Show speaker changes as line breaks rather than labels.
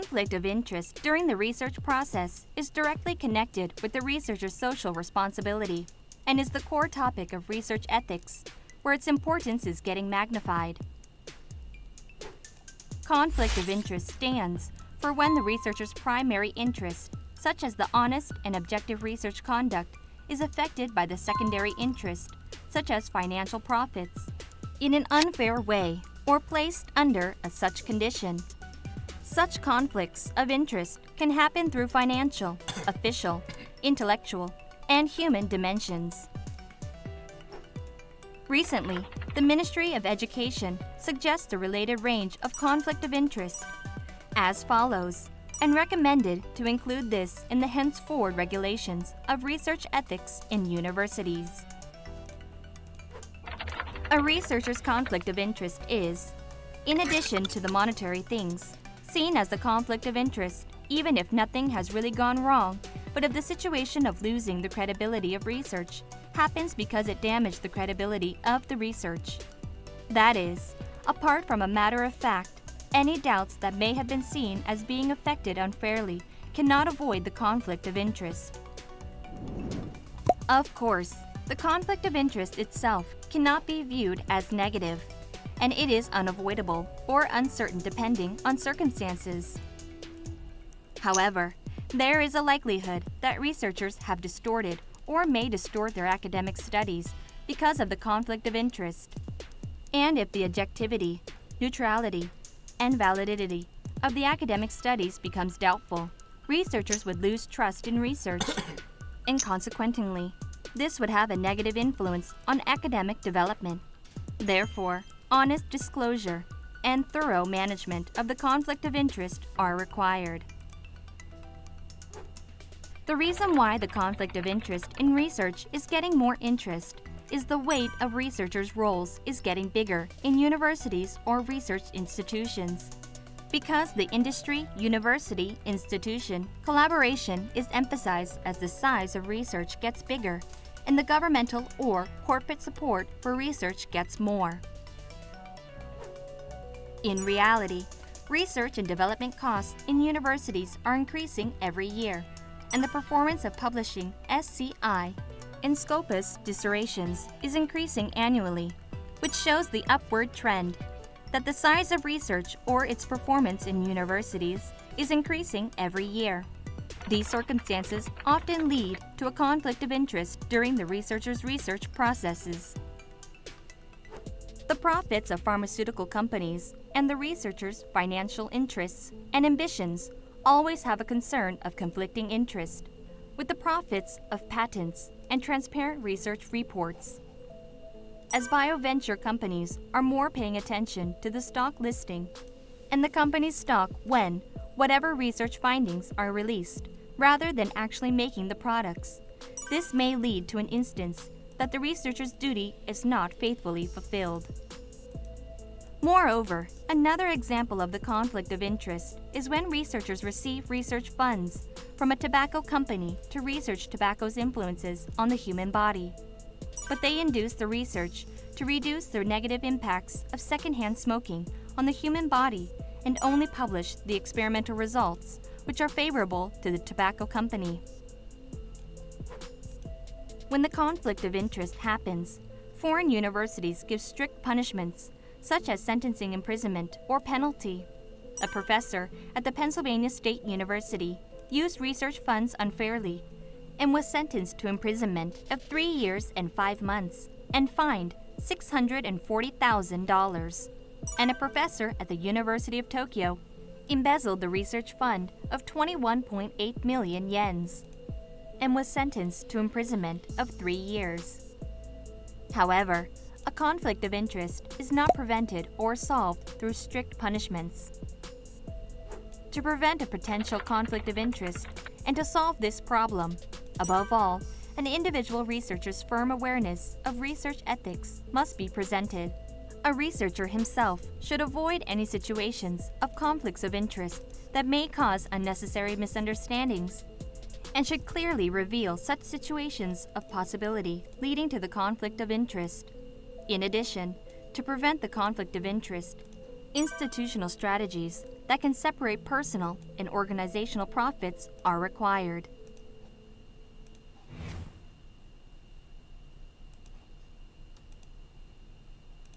conflict of interest during the research process is directly connected with the researcher's social responsibility and is the core topic of research ethics, where its importance is getting magnified. Conflict of interest stands for when the researcher's primary interest, such as the honest and objective research conduct, is affected by the secondary interest, such as financial profits, in an unfair way or placed under a such condition. Such conflicts of interest can happen through financial, official, intellectual, and human dimensions. Recently, the Ministry of Education suggests a related range of conflict of interest as follows, and recommended to include this in the henceforward regulations of research ethics in universities. A researcher's conflict of interest is, in addition to the monetary things, seen as the conflict of interest, even if nothing has really gone wrong, but if the situation of losing the credibility of research happens because it damaged the credibility of the research. That is, apart from a matter of fact, any doubts that may have been seen as being affected unfairly cannot avoid the conflict of interest. Of course, the conflict of interest itself cannot be viewed as negative, and it is unavoidable or uncertain depending on circumstances. However, there is a likelihood that researchers have distorted or may distort their academic studies because of the conflict of interest. And if the objectivity, neutrality, and validity of the academic studies becomes doubtful, researchers would lose trust in research, and consequently, this would have a negative influence on academic development. Therefore, honest disclosure and thorough management of the conflict of interest are required. The reason why the conflict of interest in research is getting more interest is the weight of researchers' roles is getting bigger in universities or research institutions. Because the industry-university institution collaboration is emphasized as the size of research gets bigger and the governmental or corporate support for research gets more. In reality, research and development costs in universities are increasing every year, and the performance of publishing SCI and Scopus dissertations is increasing annually, which shows the upward trend that the size of research or its performance in universities is increasing every year. These circumstances often lead to a conflict of interest during the researcher's research processes. The profits of pharmaceutical companies and the researcher's financial interests and ambitions always have a concern of conflicting interest with the profits of patents and transparent research reports. As bioventure companies are more paying attention to the stock listing and the company's stock when whatever research findings are released, rather than actually making the products, this may lead to an instance that the researcher's duty is not faithfully fulfilled. Moreover, another example of the conflict of interest is when researchers receive research funds from a tobacco company to research tobacco's influences on the human body. But they induce the research to reduce the negative impacts of secondhand smoking on the human body and only publish the experimental results which are favorable to the tobacco company. When the conflict of interest happens, foreign universities give strict punishments such as sentencing imprisonment or penalty. A professor at the Pennsylvania State University used research funds unfairly and was sentenced to imprisonment of 3 years and 5 months and fined $640,000. And a professor at the University of Tokyo embezzled the research fund of 21.8 million yens and was sentenced to imprisonment of 3 years. However, a conflict of interest is not prevented or solved through strict punishments. To prevent a potential conflict of interest and to solve this problem, above all, an individual researcher's firm awareness of research ethics must be presented. A researcher himself should avoid any situations of conflicts of interest that may cause unnecessary misunderstandings and should clearly reveal such situations of possibility leading to the conflict of interest. In addition, to prevent the conflict of interest, Institutional strategies that can separate personal and organizational profits are required.